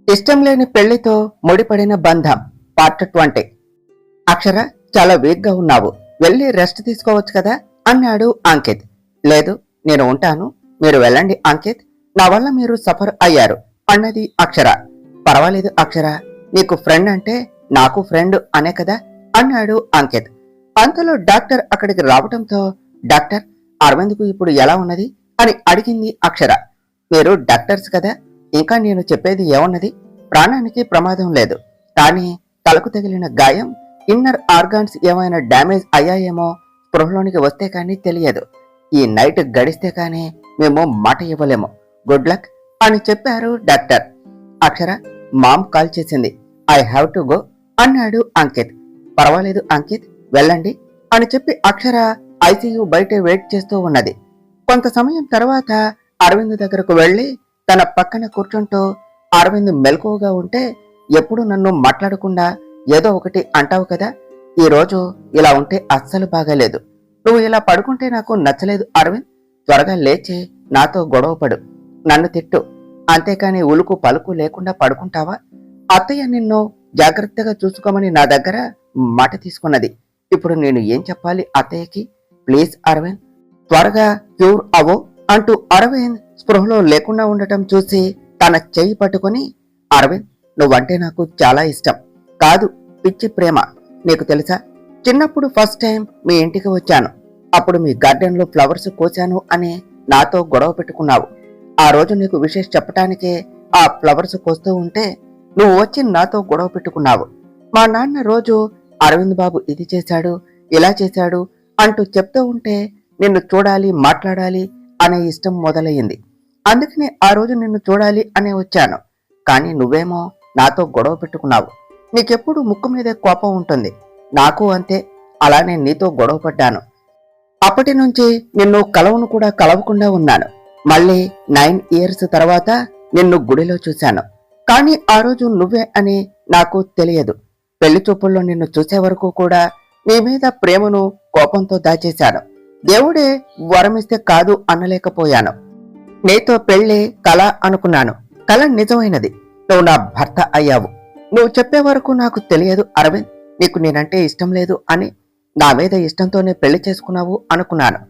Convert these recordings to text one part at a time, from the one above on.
ఇష్టం లేని పెళ్లితో ముడిపడిన బంధం పార్ట్ 20. అక్షర, చాలా వీక్ గా ఉన్నావు, వెళ్ళి రెస్ట్ తీసుకోవచ్చు కదా అన్నాడు అంకిత్. లేదు, నేను ఉంటాను, మీరు వెళ్ళండి అంకిత్, నా వల్ల మీరు సఫర్ అయ్యారు అన్నది అక్షర. పర్వాలేదు అక్షర, నీకు ఫ్రెండ్ అంటే నాకు ఫ్రెండ్ అనే కదా అన్నాడు అంకిత్. అంతలో డాక్టర్ అక్కడికి రావటంతో, డాక్టర్, అరవింద్కు ఇప్పుడు ఎలా ఉన్నది అని అడిగింది అక్షర. మీరు డాక్టర్స్ కదా, ఇంకా నేను చెప్పేది ఏమున్నది, ప్రాణానికి ప్రమాదం లేదు, కానీ తలకు తగిలిన గాయం, ఇన్నర్ ఆర్గాన్స్ ఏమైనా డ్యామేజ్ అయ్యాయేమో, స్పృహలోనికి వస్తే కానీ తెలియదు, ఈ నైట్ గడిస్తే కానీ మేము మాట ఇవ్వలేము, గుడ్ లక్ అని చెప్పారు డాక్టర్. అక్షర, మామ్ కాల్ చేసింది, ఐ హ్యావ్ టు గో అన్నాడు అంకిత్. పర్వాలేదు అంకిత్, వెళ్ళండి అని చెప్పి అక్షర ఐసీయూ బయట వెయిట్ చేస్తూ ఉన్నది. కొంత సమయం తర్వాత అరవింద్ దగ్గరకు వెళ్లి తన పక్కన కూర్చుంటూ, అరవింద్ మెలకువగా ఉంటే ఎప్పుడు నన్ను మాట్లాడకుండా ఏదో ఒకటి అంటావు కదా, ఈ రోజు ఇలా ఉంటే అస్సలు బాగాలేదు, నువ్వు ఇలా పడుకుంటే నాకు నచ్చలేదు అరవింద్, త్వరగా లేచి నాతో గొడవపడు, నన్ను తిట్టు, అంతేకాని ఉలుకు పలుకు లేకుండా పడుకుంటావా, అత్తయ్య నిన్ను జాగ్రత్తగా చూసుకోమని నా దగ్గర మాట తీసుకున్నది, ఇప్పుడు నేను ఏం చెప్పాలి అత్తయ్యకి, ప్లీజ్ అరవింద్ త్వరగా క్యూర్ అవో అంటూ అరవింద్ స్పృహలో లేకుండా ఉండటం చూసి తన చెయ్యి పట్టుకుని, అరవింద్ నువ్వంటే నాకు చాలా ఇష్టం, కాదు పిచ్చి ప్రేమ, నీకు తెలుసా, చిన్నప్పుడు ఫస్ట్ టైం మీ ఇంటికి వచ్చాను, అప్పుడు మీ గార్డెన్ లో ఫ్లవర్స్ కోసాను అని నాతో గొడవ పెట్టుకున్నావు, ఆ రోజు నీకు విషయం చెప్పటానికే ఆ ఫ్లవర్స్ కోస్తూ ఉంటే నువ్వు వచ్చి నాతో గొడవ పెట్టుకున్నావు, మా నాన్న రోజు అరవింద్ బాబు ఇది చేశాడు ఇలా చేశాడు అంటూ చెప్తూ ఉంటే నిన్ను చూడాలి మాట్లాడాలి అనే ఇష్టం మొదలయ్యింది, అందుకనే ఆ రోజు నిన్ను చూడాలి అనే వచ్చాను, కానీ నువ్వేమో నాతో గొడవ పెట్టుకున్నావు, నీకెప్పుడు ముక్కు మీదే కోపం ఉంటుంది, నాకు అంతే, అలానే నీతో గొడవ పడ్డాను, అప్పటి నుంచి నిన్ను కలవను కూడా కలవకుండా ఉన్నాను, మళ్ళీ 9 years తర్వాత నిన్ను గుడిలో చూశాను, కానీ ఆ రోజు నువ్వే అని నాకు తెలియదు, పెళ్లి చూపుల్లో నిన్ను చూసే వరకు కూడా నీ మీద ప్రేమను కోపంతో దాచేశాను, దేవుడే వరమిస్తే కాదు అనలేకపోయాను, నీతో పెళ్లి కళ అనుకున్నాను, కళ నిజమైనది, నువ్వు నా భర్త అయ్యావు, నువ్వు చెప్పే వరకు నాకు తెలియదు అరవింద్ నీకు నేనంటే ఇష్టం లేదు అని, నా మీద ఇష్టంతోనే పెళ్లి చేసుకున్నావు అనుకున్నాను,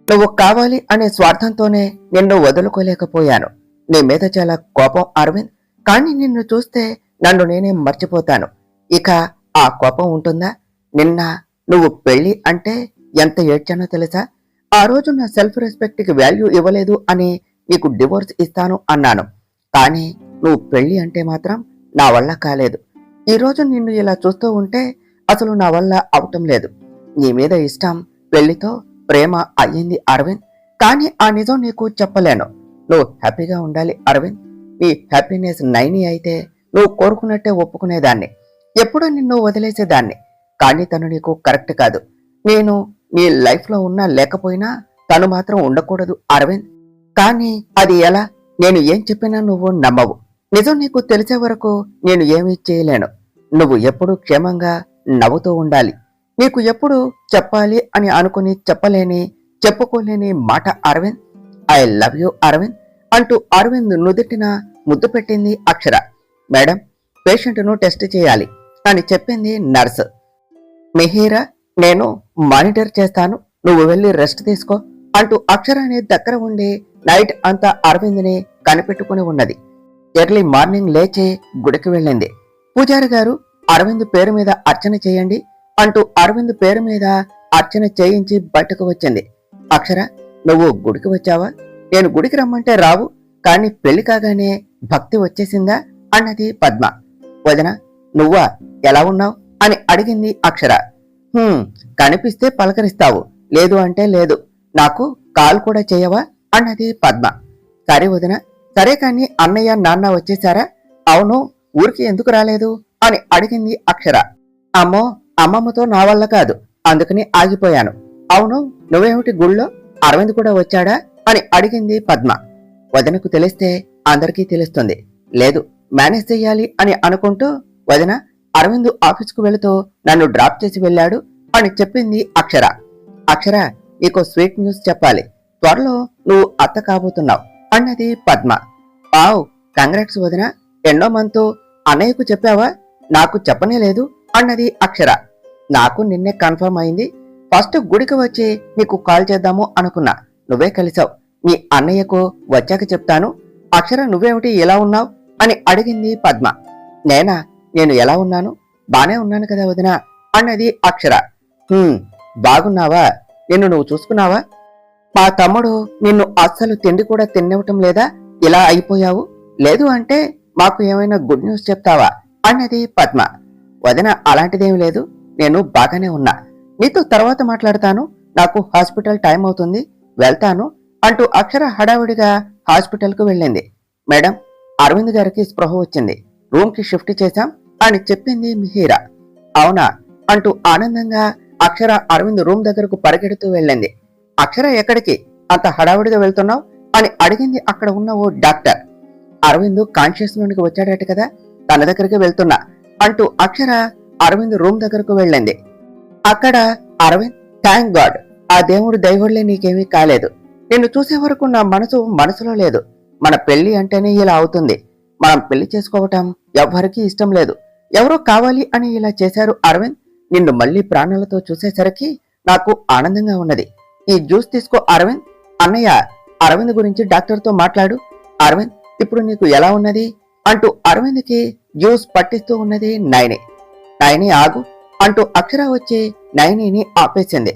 నువ్వు కావాలి అనే స్వార్థంతోనే నిన్ను వదులుకోలేకపోయాను, నీ మీద చాలా కోపం అరవింద్, కానీ నిన్ను చూస్తే నన్ను నేనే మర్చిపోతాను, ఇక ఆ కోపం ఉంటుందా, నిన్న నువ్వు పెళ్లి అంటే ఎంత ఏడ్చానో తెలుసా, ఆ రోజు నా సెల్ఫ్ రెస్పెక్ట్ కి వాల్యూ ఇవ్వలేదు అని నీకు డివోర్స్ ఇస్తాను అన్నాను, కానీ నువ్వు పెళ్లి అంటే మాత్రం నా వల్ల కాలేదు, ఈ రోజు నిన్ను ఇలా చూస్తూ ఉంటే అసలు నా వల్ల అవటం లేదు, నీ మీద ఇష్టం పెళ్లితో ప్రేమ అయ్యింది అరవింద్, కానీ ఆ నిజం నీకు చెప్పలేను, నువ్వు హ్యాపీగా ఉండాలి అరవింద్, నీ హ్యాపీనెస్ 9 అయితే నువ్వు కోరుకున్నట్టే ఒప్పుకునేదాన్ని, ఎప్పుడూ నిన్ను వదిలేసేదాన్ని, కానీ తను నీకు కరెక్ట్ కాదు, నేను నీ లైఫ్ లో ఉన్నా లేకపోయినా తను మాత్రం ఉండకూడదు అరవింద్, కానీ అది ఎలా, నేను ఏం చెప్పినా నువ్వు నమ్మవు, నిజం నీకు తెలిసే వరకు నేను ఏమీ చేయలేను, నువ్వు ఎప్పుడు క్షేమంగా నవ్వుతూ ఉండాలి, నీకు ఎప్పుడు చెప్పాలి అని అనుకుని చెప్పలేని చెప్పుకోలేని మాట Aravind, I love you Aravind అంటూ అరవింద్ నుదిటిన ముద్దు పెట్టింది అక్షర. మేడం, పేషెంట్ను టెస్ట్ చేయాలి అని చెప్పింది నర్సు. మిహిరా, నేను మానిటర్ చేస్తాను, నువ్వు వెళ్ళి రెస్ట్ తీసుకో అంటూ అక్షరాన్ని దగ్గర ఉండి నైట్ అంతా అరవింద్ని కనిపెట్టుకుని ఉన్నది. ఎర్లీ మార్నింగ్ లేచి గుడికి వెళ్ళింది. పూజారి గారు, అరవింద్ పేరు మీద అర్చన చేయండి అంటూ అరవింద్ పేరు మీద అర్చన చేయించి బయటకు వచ్చింది. అక్షర, నువ్వు గుడికి వచ్చావా, నేను గుడికి రమ్మంటే రావు, కానీ పెళ్లి కాగానే భక్తి వచ్చేసిందా అన్నది పద్మ. వదిన, నువ్వా, ఎలా ఉన్నావు అని అడిగింది అక్షర. కనిపిస్తే పలకరిస్తావు, లేదు అంటే లేదు, నాకు కాల్ కూడా చేయవా అన్నది పద్మ. సరే వదిన, సరే కాని అన్నయ్య నాన్న వచ్చేశారా, అవును ఊరికి ఎందుకు రాలేదు అని అడిగింది అక్షర. అమ్మో, అమ్మమ్మతో నా వల్ల కాదు, అందుకని ఆగిపోయాను, అవును నువ్వేమిటి గుళ్ళో, అరవింద్ కూడా వచ్చాడా అని అడిగింది పద్మ. వదినకు తెలిస్తే అందరికీ తెలుస్తుంది, లేదు మేనేజ్ చెయ్యాలి అని అనుకుంటూ వదిన, అరవింద్ ఆఫీస్కు వెళుతూ నన్ను డ్రాప్ చేసి వెళ్ళాడు అని చెప్పింది అక్షర. అక్షర, నీకు స్వీట్ న్యూస్ చెప్పాలి, త్వరలో నువ్వు అత్త కాబోతున్నావు అన్నది పద్మ. వావ్, కంగ్రాట్స్ వదిన, ఎన్నో మంతు అన్నయ్యకు చెప్పావా? నాకు చెప్పనే లేదు అన్నది అక్షర. నాకు నిన్నే కన్ఫర్మ్ అయింది. ఫస్ట్ గుడికి వచ్చి నీకు కాల్ చేద్దాము అనుకున్నా, నువ్వే కలిసావు. మీ అన్నయ్యకు వచ్చాక చెప్తాను. అక్షర, నువ్వేమిటి ఎలా ఉన్నావు అని అడిగింది పద్మ. నేనా? నేను ఎలా ఉన్నాను? బానే ఉన్నాను కదా వదినా అన్నది అక్షర. బాగున్నావా? నిన్ను నువ్వు చూసుకున్నావా? మా తమ్ముడు నిన్ను అస్సలు తిండి కూడా తినివ్వటం లేదా? ఇలా అయిపోయావు. లేదు అంటే మాకు ఏమైనా గుడ్ న్యూస్ చెప్తావా అన్నది పద్మ. వదిన, అలాంటిదేమీ లేదు. నేను బాగానే ఉన్నా. నీతో తర్వాత మాట్లాడతాను. నాకు హాస్పిటల్ టైం అవుతుంది, వెళ్తాను అంటూ అక్షర హడావిడిగా హాస్పిటల్కు వెళ్ళింది. మేడం, అరవింద్ గారికి స్పృహ వచ్చింది, రూమ్ కి షిఫ్ట్ చేశాం అని చెప్పింది మిహిరా. అవునా అంటూ ఆనందంగా అక్షర అరవింద్ రూమ్ దగ్గరకు పరిగెడుతూ వెళ్ళింది. అక్షర, ఎక్కడికి అంత హడావిడిగా వెళ్తున్నావు అని అడిగింది అక్కడ ఉన్న ఓ డాక్టర్. అరవింద్ కాన్షియస్ లోనికి వచ్చాడట కదా, తన దగ్గరికి వెళ్తున్నా అంటూ అక్షర అరవింద్ రూమ్ దగ్గరకు వెళ్ళింది. అక్కడ అరవింద్, థ్యాంక్ గాడ్, ఆ దేవుడు దైవళ్లే నీకేమీ కాలేదు. నిన్ను చూసే వరకు నా మనసులో లేదు. మన పెళ్లి అంటేనే ఇలా అవుతుంది. మనం పెళ్లి చేసుకోవటం ఎవ్వరికీ ఇష్టం లేదు. ఎవరో కావాలి అని ఇలా చేశారు అరవింద్. నిన్ను మళ్లీ ప్రాణాలతో చూసేసరికి నాకు ఆనందంగా ఉన్నది. ఈ జ్యూస్ తీసుకో అరవింద్. అన్నయ్య, అరవింద్ గురించి డాక్టర్తో మాట్లాడు. అరవింద్, ఇప్పుడు నీకు ఎలా ఉన్నది అంటూ అరవింద్కి జ్యూస్ పట్టిస్తూ ఉన్నది నైని. నైని, ఆగు అంటూ అక్షర వచ్చి నైనిని ఆపేసింది.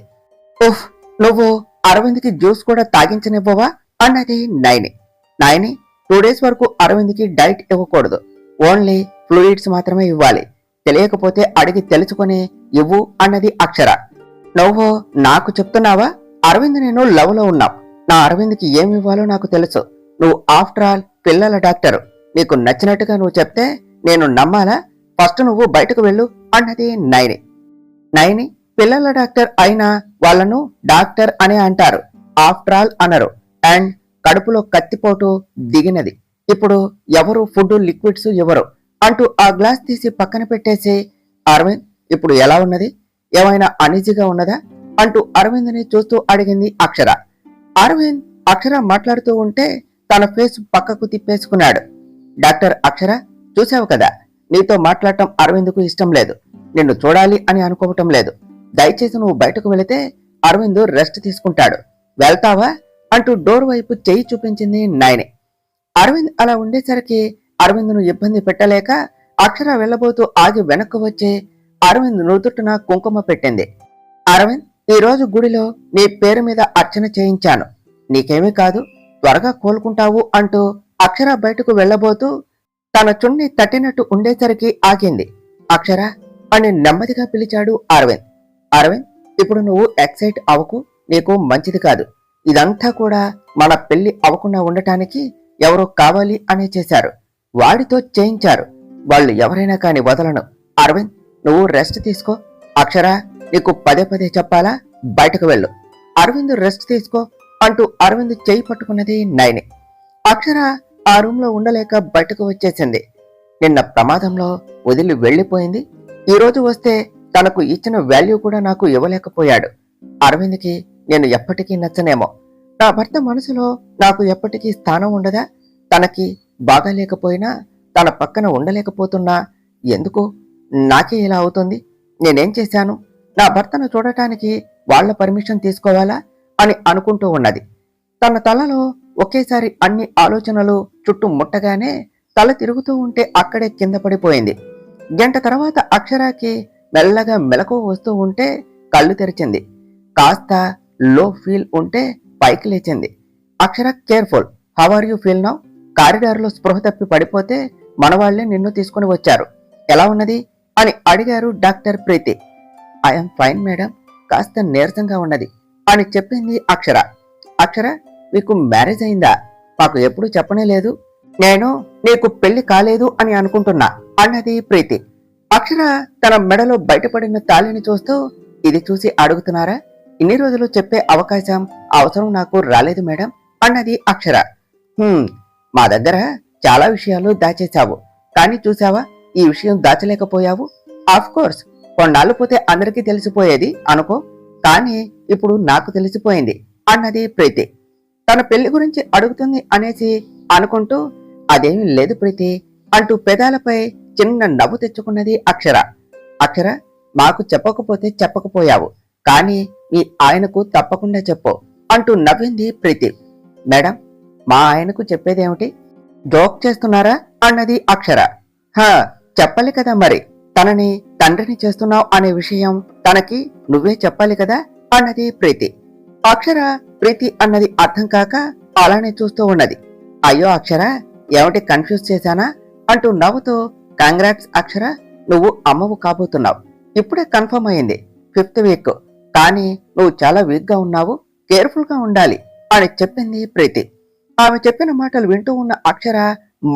ఉఫ్, నువ్వు అరవింద్కి జ్యూస్ కూడా తాగించనివ్వవా అన్నది నైని. నైని, 2 days వరకు అరవింద్కి డైట్ ఇవ్వకూడదు. ఓన్లీ ఫ్లూయిడ్స్ మాత్రమే ఇవ్వాలి. తెలియకపోతే అడిగి తెలుసుకుని ఇవ్వు అన్నది అక్షర. నువ్వు నాకు చెప్తున్నావా? అరవింద్ నేను లవ్ లో ఉన్నాం. నా అరవింద్కి ఏమివ్వాలో నాకు తెలుసు. నువ్వు ఆఫ్టర్ ఆల్ పిల్లల డాక్టరు. నీకు నచ్చినట్టుగా నువ్వు చెప్తే నేను నమ్మాలా? ఫస్ట్ నువ్వు బయటకు వెళ్ళు అన్నది నైని. నైని, పిల్లల డాక్టర్ అయినా వాళ్ళను డాక్టర్ అనే అంటారు, ఆఫ్టర్ ఆల్ అనరు. అండ్ కడుపులో కత్తిపోటు దిగినది. ఇప్పుడు ఎవరు ఫుడ్ లిక్విడ్స్ ఇవ్వరు అంటూ ఆ గ్లాస్ తీసి పక్కన పెట్టేసి, అరవింద్ ఇప్పుడు ఎలా ఉన్నది? ఏమైనా అనీజీగా ఉన్నదా అంటూ అరవింద్ని చూస్తూ అడిగింది అక్షర. అరవింద్ అక్షర మాట్లాడుతూ ఉంటే తన ఫేస్ పక్కకు తిప్పేసుకున్నాడు. డాక్టర్, అక్షర, చూసావు కదా, నీతో మాట్లాడటం అరవింద్కు ఇష్టం లేదు. నిన్ను చూడాలి అని అనుకోవటం లేదు. దయచేసి నువ్వు బయటకు వెళితే అరవింద్ రెస్ట్ తీసుకుంటాడు. వెళ్తావా అంటూ డోర్ వైపు చెయ్యి చూపించింది నైని. అరవింద్ అలా ఉండేసరికి అరవింద్ను ఇబ్బంది పెట్టలేక అక్షర వెళ్ళబోతూ ఆగి వెనక్కు వచ్చి అరవింద్ నుదుటిన కుంకుమ పెట్టింది. అరవింద్, ఈ రోజు గుడిలో నీ పేరు మీద అర్చన చేయించాను. నీకేమీ కాదు, త్వరగా కోలుకుంటావు అంటూ అక్షర బయటకు వెళ్ళబోతూ తన చున్ని తట్టినట్టు ఉండేసరికి ఆగింది. అక్షర అని నెమ్మదిగా పిలిచాడు అరవింద్. అరవింద్, ఇప్పుడు నువ్వు ఎక్సైట్ అవ్వకు, నీకు మంచిది కాదు. ఇదంతా కూడా మన పెళ్లి అవ్వకుండా ఉండటానికి ఎవరో కావాలి అనే చేశారు. వాడితో చేయించారు. వాళ్ళు ఎవరైనా కాని వదలను. అరవింద్, నువ్వు రెస్ట్ తీసుకో. అక్షర, నీకు పదే పదే చెప్పాలా? బయటకు వెళ్ళు. అరవింద్ రెస్ట్ తీసుకో అంటూ అరవింద్ చేయి పట్టుకున్నది నైని. అక్షర ఆ రూమ్ లో ఉండలేక బయటకు వచ్చేసింది. నిన్న ప్రమాదంలో వదిలి వెళ్లిపోయింది. ఈ రోజు వస్తే తనకు ఇచ్చిన వాల్యూ కూడా నాకు ఇవ్వలేకపోయాడు. అరవింద్కి నేను ఎప్పటికీ నచ్చనేమో. నా భర్త మనసులో నాకు ఎప్పటికీ స్థానం ఉండదా? తనకి బాగాలేకపోయినా తన పక్కన ఉండలేకపోతున్నా ఎందుకు నాకే ఇలా అవుతుంది? నేనేం చేశాను? నా భర్తను చూడటానికి వాళ్ల పర్మిషన్ తీసుకోవాలా అని అనుకుంటూ ఉన్నది. తన తలలో ఒకేసారి అన్ని ఆలోచనలు చుట్టూ ముట్టగానే తల తిరుగుతూ ఉంటే అక్కడే కింద పడిపోయింది. గంట తర్వాత అక్షరాకి మెల్లగా మెలకువ వస్తూ ఉంటే కళ్ళు తెరిచింది. కాస్త లో ఫీల్ ఉంటే పైకి లేచింది. Akshara, careful, how are you feel now? కారిడార్లో స్పృహ తప్పి పడిపోతే మనవాళ్లే నిన్ను తీసుకుని వచ్చారు. ఎలా ఉన్నది అని అడిగారు doctor Preethi. I'm fine madam, కాస్త నీరసంగా ఉన్నది అని చెప్పింది అక్షర. అక్షర, మీకు మ్యారేజ్ అయిందా? మాకు ఎప్పుడు చెప్పనే లేదు. నేను నీకు పెళ్లి కాలేదు అని అనుకుంటున్నా అన్నది ప్రీతి. అక్షర తన మెడలో బయటపడిన తాళిని చూస్తూ, ఇది చూసి అడుగుతున్నారా? ఇన్ని రోజులు చెప్పే అవసరం నాకు రాలేదు మేడం అన్నది అక్షర. మా దగ్గర చాలా విషయాలు దాచేశావు, కానీ చూసావా, ఈ విషయం దాచలేకపోయావు. ఆఫ్ కోర్స్ కొన్నాళ్ళు పోతే అందరికీ తెలిసిపోయేది అనుకో, కానీ ఇప్పుడు నాకు తెలిసిపోయింది అన్నది ప్రీతి. తన పెళ్లి గురించి అడుగుతుంది అనేసి అనుకుంటూ, అదేమీ లేదు ప్రీతి, అంటూ పెదాలపై చిన్న నవ్వు తెచ్చుకున్నది అక్షర. అక్షర, మాకు చెప్పకపోతే చెప్పకపోయావు, కానీ మీ ఆయనకు తప్పకుండా చెప్పు అంటూ నవ్వింది ప్రీతి. మేడం, మా ఆయనకు చెప్పేదేమిటి? జోక్ చేస్తున్నారా అన్నది అక్షర. హా, చెప్పాలి కదా మరి. తనని తండ్రిని చేస్తున్నావు అనే విషయం తనకి నువ్వే చెప్పాలి కదా అన్నది ప్రీతి. అక్షర ప్రీతి అన్నది అర్థం కాక అలానే చూస్తూ ఉన్నది. అయ్యో అక్షర, ఏమిటి కన్ఫ్యూజ్ చేశానా అంటూ నవ్వుతూ, కంగ్రాట్స్ అక్షర, నువ్వు అమ్మవు కాబోతున్నావు. ఇప్పుడే కన్ఫర్మ్ అయింది, 5th వీక్. కానీ నువ్వు చాలా వీక్ గా ఉన్నావు, కేర్ఫుల్ గా ఉండాలి అని చెప్పింది ప్రీతి. ఆమె చెప్పిన మాటలు వింటూ ఉన్న అక్షర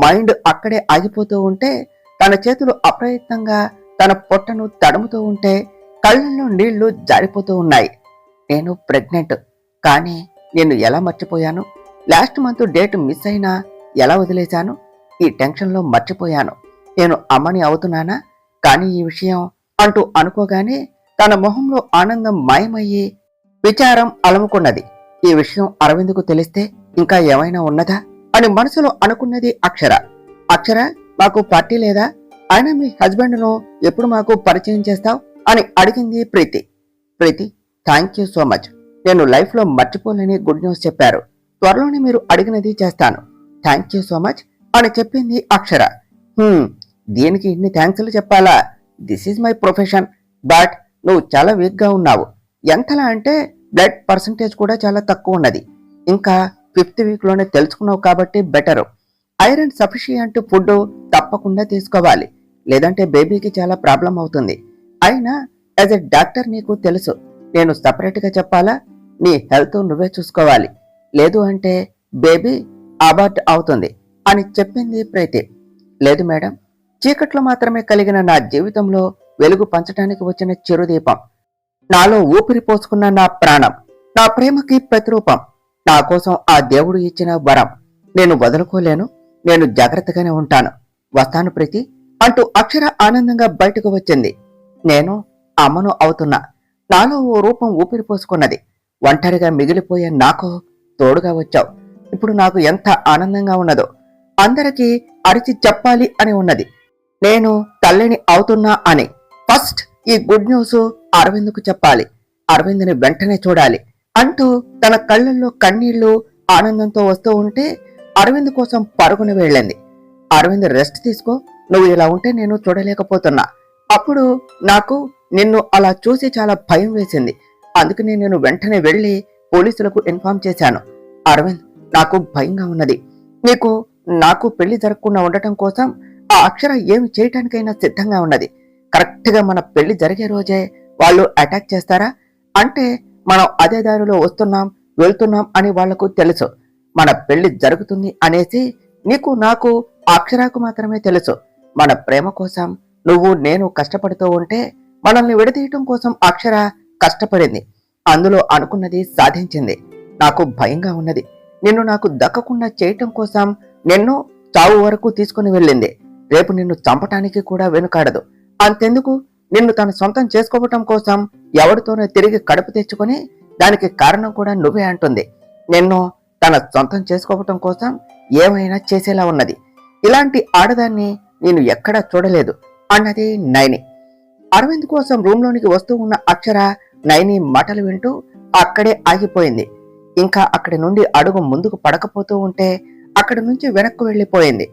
మైండ్ అక్కడే ఆగిపోతూ ఉంటే, తన చేతులు అప్రయత్నంగా తన పొట్టను తడుముతూ ఉంటే కళ్ళల్లో నీళ్లు జారిపోతూ ఉన్నాయి. నేను ప్రెగ్నెంట్, కానీ నేను ఎలా మర్చిపోయాను? లాస్ట్ మంత్ డేట్ మిస్ అయినా ఎలా వదిలేశాను? ఈ టెన్షన్లో మర్చిపోయాను. నేను అమ్మని అవుతున్నానా? కానీ ఈ విషయం అంటూ అనుకోగానే తన మొహంలో ఆనందం మాయమయ్యి విచారం అలముకున్నది. ఈ విషయం అరవింద్కు తెలిస్తే ఇంకా ఏమైనా ఉన్నదా అని మనసులో అనుకున్నది అక్షర. అక్షర, మాకు పార్టీ లేదా? ఆయన మీ హస్బెండ్ను ఎప్పుడు మాకు పరిచయం చేస్తావు అని అడిగింది ప్రీతి. ప్రీతి, థ్యాంక్ యూ సో మచ్. నేను లైఫ్లో మర్చిపోలేని గుడ్ న్యూస్ చెప్పారు. త్వరలోనే మీరు అడిగినది చేస్తాను. థ్యాంక్ యూ సో మచ్ అని చెప్పింది అక్షర. దీనికి ఇన్ని థ్యాంక్స్లు చెప్పాలా? This is my profession. But నువ్వు చాలా వీక్ గా ఉన్నావు. ఎంతలా అంటే బ్లడ్ పర్సంటేజ్ కూడా చాలా తక్కువ ఉన్నది. ఇంకా 5th వీక్లోనే తెలుసుకున్నావు కాబట్టి బెటరు. ఐరన్ సఫిషియంట్ ఫుడ్ తప్పకుండా తీసుకోవాలి, లేదంటే బేబీకి చాలా ప్రాబ్లం అవుతుంది. అయినా యాజ్ ఎ డాక్టర్ నీకు తెలుసు, నేను సపరేట్గా చెప్పాలా? నీ హెల్త్ నువ్వే చూసుకోవాలి, లేదు అంటే బేబీ అబార్ట్ అవుతుంది అని చెప్పింది ప్రీతి. లేదు మేడం, చీకట్లో మాత్రమే కలిగిన నా జీవితంలో వెలుగు పంచడానికి వచ్చిన చిరుదీపం, నాలో ఊపిరి పోసుకున్న నా ప్రాణం, నా ప్రేమకి ప్రతిరూపం, నా కోసం ఆ దేవుడు ఇచ్చిన వరం. నేను వదులుకోలేను, నేను జాగ్రత్తగానే ఉంటాను. వస్తాను ప్రీతి అంటూ అక్షర ఆనందంగా బయటకు వచ్చింది. నేను అమ్మను అవుతున్నా. నాలో ఓ రూపం ఊపిరి పోసుకున్నది. ఒంటరిగా మిగిలిపోయే నాకు తోడుగా వచ్చావు. ఇప్పుడు నాకు ఎంత ఆనందంగా ఉన్నదో అందరికీ అరిచి చెప్పాలి అని ఉన్నది. నేను తల్లిని అవుతున్నా అని. ఫస్ట్ ఈ గుడ్ న్యూస్ అరవింద్కు చెప్పాలి, అరవింద్ని వెంటనే చూడాలి అంటూ తన కళ్ళల్లో కన్నీళ్లు ఆనందంతో వస్తూ ఉంటే అరవింద్ కోసం పరుగున వెళ్ళింది. అరవింద్, రెస్ట్ తీసుకో, నువ్వు ఇలా ఉంటే నేను చూడలేకపోతున్నా. అప్పుడు నాకు నిన్ను అలా చూసి చాలా భయం వేసింది. అందుకని నేను వెంటనే వెళ్లి పోలీసులకు ఇన్ఫార్మ్ చేశాను. అరవింద్, నాకు భయంగా ఉన్నది. నీకు నాకు పెళ్లి జరగకుండా ఉండటం కోసం ఆ అక్షర ఏమి చేయటానికైనా సిద్ధంగా ఉన్నది. కరెక్ట్ గా మన పెళ్లి జరిగే రోజే వాళ్ళు అటాక్ చేస్తారా అంటే మనం అదే దారిలో వస్తున్నాం వెళ్తున్నాం అని వాళ్లకు తెలుసు. మన పెళ్లి జరుగుతుంది అనేసి నీకు నాకు అక్షరాకు మాత్రమే తెలుసు. మన ప్రేమ కోసం నువ్వు నేను కష్టపడుతూ ఉంటే మనల్ని విడదీయటం కోసం అక్షర కష్టపడింది. అందులో అనుకున్నది సాధించింది. నాకు భయంగా ఉన్నది. నిన్ను నాకు దక్కకుండా చేయటం కోసం నిన్ను చావు వరకు తీసుకుని వెళ్ళింది. రేపు నిన్ను చంపటానికి కూడా వెనుకాడదు. అంతెందుకు, నిన్ను తన సొంతం చేసుకోవటం కోసం ఎవరితోనో తిరిగి కడుపు తెచ్చుకొని దానికి కారణం కూడా నువ్వే అంటుంది. నిన్ను తన సొంతం చేసుకోవటం కోసం ఏమైనా చేసేలా ఉన్నది. ఇలాంటి ఆడదాన్ని నేను ఎక్కడా చూడలేదు అన్నది నైని. అరవింద్ కోసం రూంలోనికి వస్తూ ఉన్న అక్షర నైని మాటలు వింటూ అక్కడే ఆగిపోయింది. ఇంకా అక్కడి నుండి అడుగు ముందుకు పడకపోతూ ఉంటే అక్కడి నుంచి వెనక్కు వెళ్లిపోయింది.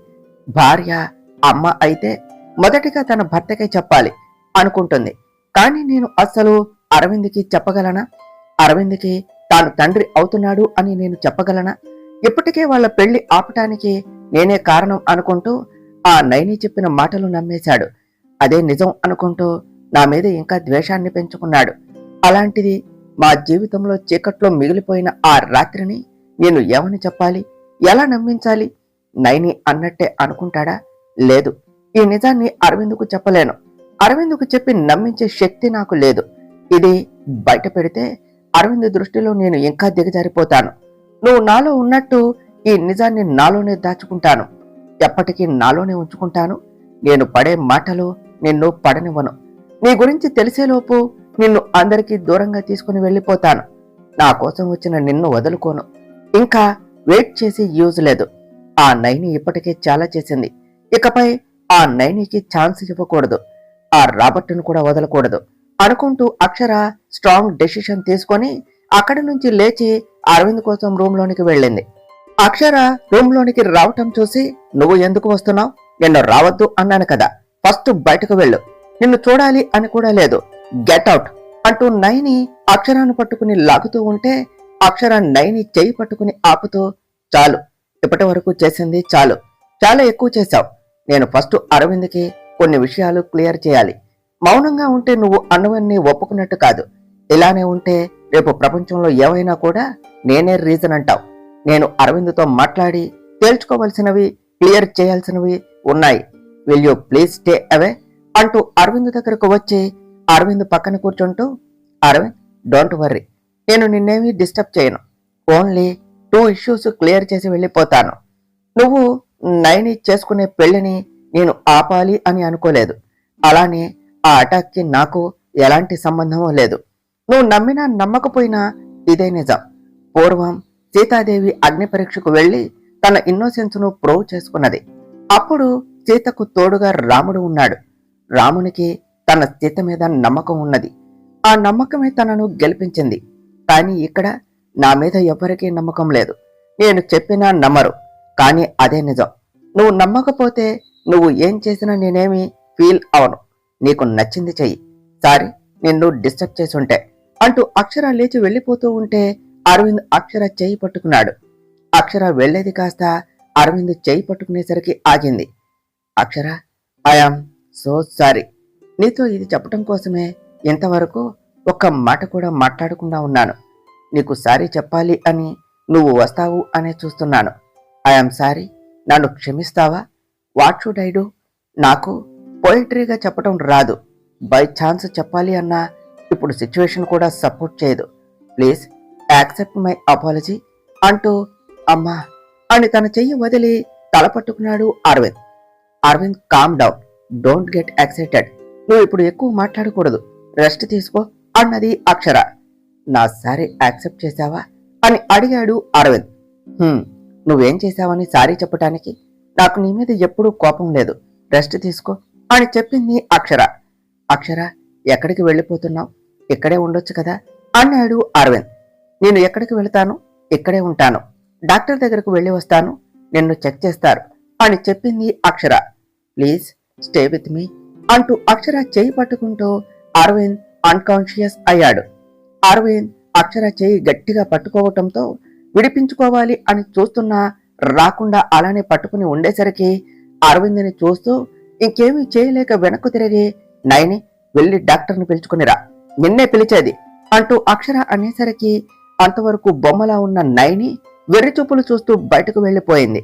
భార్య అమ్మ అయితే మొదటిగా తన భర్తకే చెప్పాలి అనుకుంటుంది. కానీ నేను అస్సలు అరవింద్కి చెప్పగలనా? అరవింద్కి తాను తండ్రి అవుతున్నాడు అని నేను చెప్పగలనా? ఇప్పటికే వాళ్ళ పెళ్లి ఆపటానికి నేనే కారణం అనుకుంటూ ఆ నైని చెప్పిన మాటలు నమ్మేశాడు. అదే నిజం అనుకుంటూ నా మీద ఇంకా ద్వేషాన్ని పెంచుకున్నాడు. అలాంటిది మా జీవితంలో చీకట్లో మిగిలిపోయిన ఆ రాత్రిని నేను ఏమని చెప్పాలి? ఎలా నమ్మించాలి? నైని అన్నట్టే అనుకుంటాడా? లేదు, ఈ నిజాన్ని అరవింద్కు చెప్పలేను. అరవింద్కు చెప్పి నమ్మించే శక్తి నాకు లేదు. ఇది బయట పెడితే అరవింద్ దృష్టిలో నేను ఇంకా దిగజారిపోతాను. నువ్వు నాలో ఉన్నట్టు ఈ నిజాన్ని నాలోనే దాచుకుంటాను, ఎప్పటికీ నాలోనే ఉంచుకుంటాను. నేను పడే మాటలు నిన్ను పడనివ్వను. నీ గురించి తెలిసేలోపు నిన్ను అందరికీ దూరంగా తీసుకుని వెళ్ళిపోతాను. నా కోసం వచ్చిన నిన్ను వదులుకోను. ఇంకా వెయిట్ చేసి యూజ్ లేదు. ఆ నైని ఇప్పటికే చాలా చేసింది. ఇకపై ఆ నైనికి ఛాన్స్ ఇవ్వకూడదు, ఆ రాబర్ట్ను కూడా వదలకూడదు అనుకుంటూ అక్షర స్ట్రాంగ్ డెసిషన్ తీసుకొని అక్కడి నుంచి లేచి అరవింద్ కోసం రూమ్ లోనికి వెళ్ళింది. అక్షర రూమ్ లోనికి రావటం చూసి, నువ్వు ఎందుకు వస్తున్నావు? నిన్ను రావద్దు అన్నాను కదా, ఫస్ట్ బయటకు వెళ్ళు, నిన్ను చూడాలి అని కూడా లేదు, గెట్ అవుట్ అంటూ నైని అక్షరాన్ని పట్టుకుని లాగుతూ ఉంటే అక్షర నైని చెయ్యి పట్టుకుని ఆపుతూ, చాలు, ఇప్పటి వరకు చేసింది చాలు, చాలా ఎక్కువ చేశావు. నేను ఫస్ట్ అరవింద్కి కొన్ని విషయాలు క్లియర్ చేయాలి. మౌనంగా ఉంటే నువ్వు అన్నవన్నీ ఒప్పుకున్నట్టు కాదు, ఇలానే ఉంటే రేపు ప్రపంచంలో ఏవైనా కూడా నేనే రీజన్ అంటావు. నేను అరవింద్తో మాట్లాడి తేల్చుకోవలసినవి, క్లియర్ చేయాల్సినవి ఉన్నాయి. Will you please stay away అంటూ అరవింద్ దగ్గరకు వచ్చి అరవింద్ పక్కన కూర్చుంటూ, అరవింద్ డోంట్ వర్రీ, నేను నిన్నేమీ డిస్టర్బ్ చేయను, ఓన్లీ 2 ఇష్యూస్ క్లియర్ చేసి వెళ్ళిపోతాను. నువ్వు నైని చేసుకునే పెళ్లిని నేను ఆపాలి అని అనుకోలేదు, అలానే ఆ అటాక్కి నాకు ఎలాంటి సంబంధమూ లేదు. నువ్వు నమ్మినా నమ్మకపోయినా ఇదే నిజం. పూర్వం సీతాదేవి అగ్ని పరీక్షకు వెళ్లి తన ఇన్నోసెన్స్ను ప్రూవ్ చేసుకున్నది. అప్పుడు సీతకు తోడుగా రాముడు ఉన్నాడు. రామునికి తన సీత మీద నమ్మకం ఉన్నది. ఆ నమ్మకమే తనను గెలిపించింది. కానీ ఇక్కడ నా మీద ఎవ్వరికీ నమ్మకం లేదు. నేను చెప్పినా నమ్మరు, కానీ అదే నిజం. నువ్వు నమ్మకపోతే నువ్వు ఏం చేసినా నేనేమి ఫీల్ అవను. నీకు నచ్చింది చెయ్యి, సారీ నిన్ను డిస్టర్బ్ చేసి ఉంటే అంటూ అక్షర లేచి వెళ్ళిపోతూ ఉంటే అరవింద్ అక్షర చేయి పట్టుకున్నాడు. అక్షర వెళ్లేది కాస్త అరవింద్ చేయి పట్టుకునేసరికి ఆగింది. అక్షర, ఐఆమ్ సో సారీ. నీతో ఇది చెప్పటం కోసమే ఇంతవరకు ఒక్క మాట కూడా మాట్లాడకుండా ఉన్నాను. నీకు సారీ చెప్పాలి అని నువ్వు వస్తావు అనే చూస్తున్నాను. ఐఆమ్ సారీ, నన్ను క్షమిస్తావా? What should I do? నాకు పోయిటరీగా చెప్పటం రాదు. బై ఛాన్స్ చెప్పాలి అన్నా ఇప్పుడు సిచ్యువేషన్ కూడా సపోర్ట్ చేయదు. ప్లీజ్ యాక్సెప్ట్ మై అపాలజీ అంటూ అమ్మా అని తన చెయ్యి వదిలి తల పట్టుకున్నాడు Aravind. Aravind, calm down, don't get excited, నువ్వు ఇప్పుడు ఎక్కువ మాట్లాడకూడదు, రెస్ట్ తీసుకో అన్నది అక్షర. నా సారీ యాక్సెప్ట్ చేశావా అని అడిగాడు అరవింద్. నువ్వేం చేశావని సారీ చెప్పటానికి? నాకు నీ మీద ఎప్పుడూ కోపం లేదు, రెస్ట్ తీసుకో అని చెప్పింది అక్షర. అక్షర, ఎక్కడికి వెళ్ళిపోతున్నావు? ఇక్కడే ఉండొచ్చు కదా అన్నాడు అరవింద్. నేను ఎక్కడికి వెళతాను? ఇక్కడే ఉంటాను, డాక్టర్ దగ్గరకు వెళ్ళి వస్తాను, నిన్ను చెక్ చేస్తారు అని చెప్పింది అక్షర. ప్లీజ్ స్టే విత్ మీ అంటూ అక్షర చేయి పట్టుకుంటూ అరవింద్ అన్కాన్షియస్ అయ్యాడు. అరవింద్ అక్షర చేయి గట్టిగా పట్టుకోవటంతో విడిపించుకోవాలి అని చూస్తున్నా రాకుండా అలానే పట్టుకుని ఉండేసరికి అరవింద్ని చూస్తూ ఇంకేమీ చేయలేక వెనక్కు తిరిగి, నైని వెళ్ళి డాక్టర్ని పిలుచుకునిరా, నిన్నే పిలిచేది అంటూ అక్షర అనేసరికి అంతవరకు బొమ్మలా ఉన్న నైని వెర్రి చూపులు చూస్తూ బయటకు వెళ్లిపోయింది.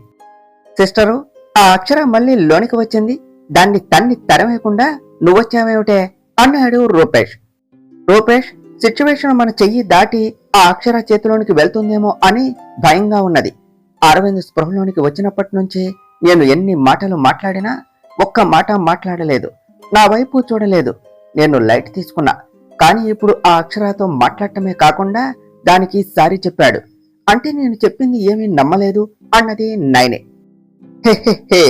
సిస్టరు, ఆ అక్షర మళ్ళీ లోనికి వచ్చింది, దాన్ని తన్ని తరమేయకుండా నువ్వొచ్చావేమిటే అన్నాడు రూపేష్. రూపేష్, సిచ్యువేషన్ మన చెయ్యి దాటి ఆ అక్షర చేతిలోనికి వెళ్తుందేమో అని భయంగా ఉన్నది. అరవింద్ స్పృహలోనికి వచ్చినప్పటి నుంచి నేను ఎన్ని మాటలు మాట్లాడినా ఒక్క మాట మాట్లాడలేదు, నా వైపు చూడలేదు. నేను లైట్ తీసుకున్నా, కానీ ఇప్పుడు ఆ అక్షరాతో మాట్లాడటమే కాకుండా దానికి సారీ చెప్పాడు అంటే నేను చెప్పింది ఏమీ నమ్మలేదు అన్నది నైనే. హే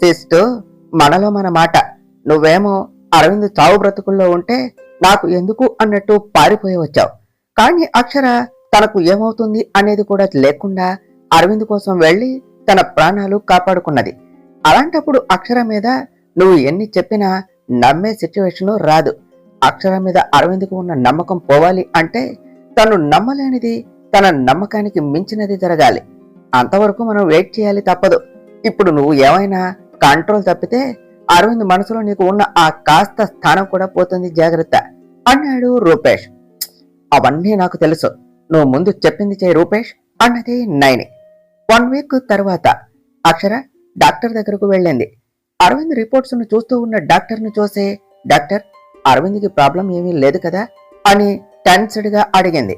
సిస్టర్, మనలో మన మాట. నువ్వేమో అరవింద్ చావు బ్రతుకుల్లో ఉంటే నాకు ఎందుకు అన్నట్టు పారిపోయి వచ్చావు. కానీ అక్షర తనకు ఏమవుతుంది అనేది కూడా లేకుండా అరవింద్ కోసం వెళ్లి తన ప్రాణాలు కాపాడుకున్నది. అలాంటప్పుడు అక్షర మీద నువ్వు ఎన్ని చెప్పినా నమ్మే సిచ్యువేషన్ రాదు. అక్షర మీద అరవింద్కు ఉన్న నమ్మకం పోవాలి అంటే తను నమ్మలేనిది తన నమ్మకానికి మించినది జరగాలి. అంతవరకు మనం వెయిట్ చేయాలి, తప్పదు. ఇప్పుడు నువ్వు ఏమైనా కంట్రోల్ తప్పితే అరవింద్ మనసులో నీకు ఉన్న ఆ కాస్త స్థానం కూడా పోతుంది, జాగ్రత్త అన్నాడు రూపేష్. అవన్నీ నాకు తెలుసు, నువ్వు ముందు చెప్పింది చేయి రూపేష్ అన్నది నైని. 1 వీక్ తర్వాత అక్షర డాక్టర్ దగ్గరకు వెళ్ళింది. అరవింద్ రిపోర్ట్స్ ను చూస్తూ ఉన్న డాక్టర్ ను చూసి, డాక్టర్, అరవింద్కి ప్రాబ్లం ఏమీ లేదు కదా అని టెన్స్డ్ గా అడిగింది.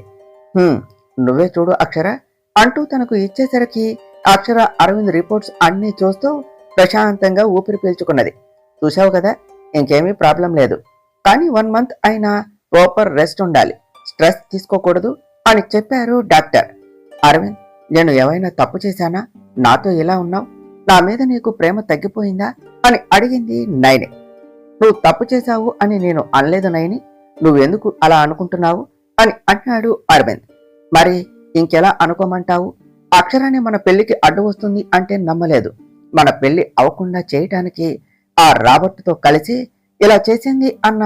నువ్వే చూడు అక్షర అంటూ తనకు ఇచ్చేసరికి అక్షర అరవింద్ రిపోర్ట్స్ అన్నీ చూస్తూ ప్రశాంతంగా ఊపిరి పీల్చుకున్నది. చూశావు కదా, ఇంకేమీ ప్రాబ్లం లేదు, కానీ 1 మంత్ అయినా ప్రాపర్ రెస్ట్ ఉండాలి, స్ట్రెస్ తీసుకోకూడదు అని చెప్పారు డాక్టర్. అరవింద్, నేను ఏమైనా తప్పు చేశానా? నాతో ఇలా ఉన్నావు? నా మీద నీకు ప్రేమ తగ్గిపోయిందా అని అడిగింది నైని. నువ్వు తప్పు చేశావు అని నేను అనలేదు నైని, నువ్వెందుకు అలా అనుకుంటున్నావు అని అన్నాడు అరవింద్. మరి ఇంకెలా అనుకోమంటావు? అక్షరాన్ని మన పెళ్లికి అడ్డు వస్తుంది అంటే నమ్మలేదు. మన పెళ్లి అవకుండా చేయటానికి ఆ రాబర్ట్తో కలిసి ఇలా చేసింది అన్న